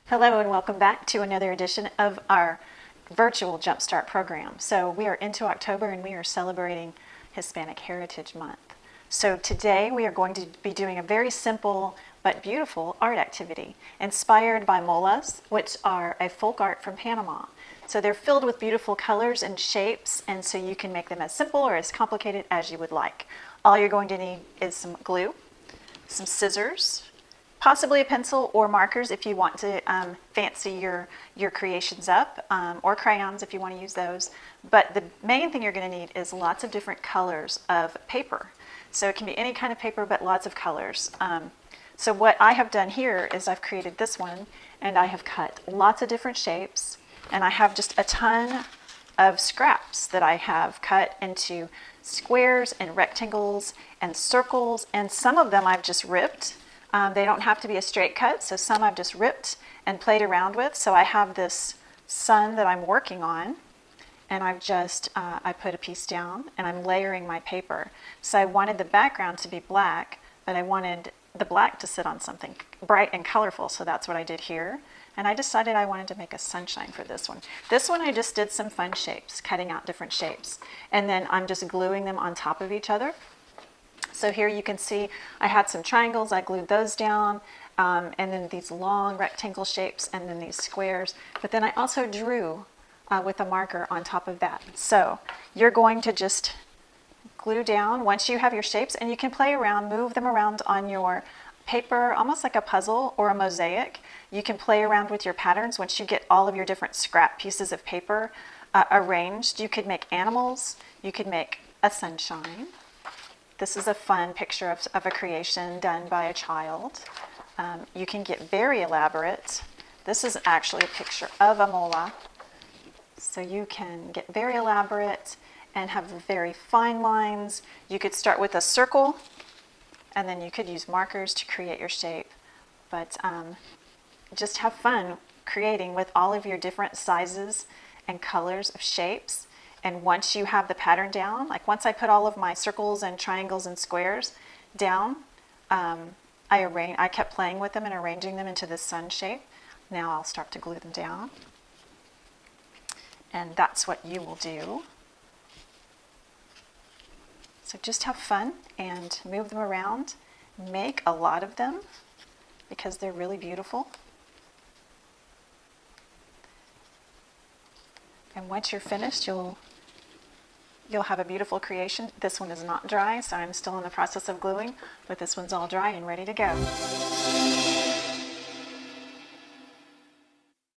Hello and welcome back to another edition of our virtual JumpstART program. So we are into October and we are celebrating Hispanic Heritage Month. So today we are going to be doing a very simple but beautiful art activity inspired by Molas, which are a folk art from Panama. So they're filled with beautiful colors and shapes, and so you can make them as simple or as complicated as you would like. All you're going to need is some glue, some scissors, possibly a pencil or markers if you want to fancy your creations up, or crayons if you want to use those. But the main thing you're going to need is lots of different colors of paper. So it can be any kind of paper, but lots of colors. So what I have done here is I've created this one, and I have cut lots of different shapes, and I have just a ton of scraps that I have cut into squares and rectangles and circles, and some of them I've just ripped. They don't have to be a straight cut, so some I've just ripped and played around with. So I have this sun that I'm working on, and I've just, I put a piece down and I'm layering my paper. So I wanted the background to be black, but I wanted the black to sit on something bright and colorful, so that's what I did here. And I decided I wanted to make a sunshine for this one. This one I just did some fun shapes, cutting out different shapes. And then I'm just gluing them on top of each other. So here you can see I had some triangles, I glued those down, and then these long rectangle shapes, and then these squares. But then I also drew with a marker on top of that. So you're going to just glue down once you have your shapes, and you can play around, move them around on your paper, almost like a puzzle or a mosaic. You can play around with your patterns once you get all of your different scrap pieces of paper arranged. You could make animals, you could make a sunshine. This is a fun picture of a creation done by a child. You can get very elaborate. This is actually a picture of a mola. So you can get very elaborate and have very fine lines. You could start with a circle, and then you could use markers to create your shape. But just have fun creating with all of your different sizes and colors of shapes. And once you have the pattern down, like once I put all of my circles and triangles and squares down, I kept playing with them and arranging them into this sun shape. Now I'll start to glue them down. And that's what you will do. So just have fun and move them around. Make a lot of them because they're really beautiful. And once you're finished, you'll have a beautiful creation. This one is not dry, so I'm still in the process of gluing, but this one's all dry and ready to go.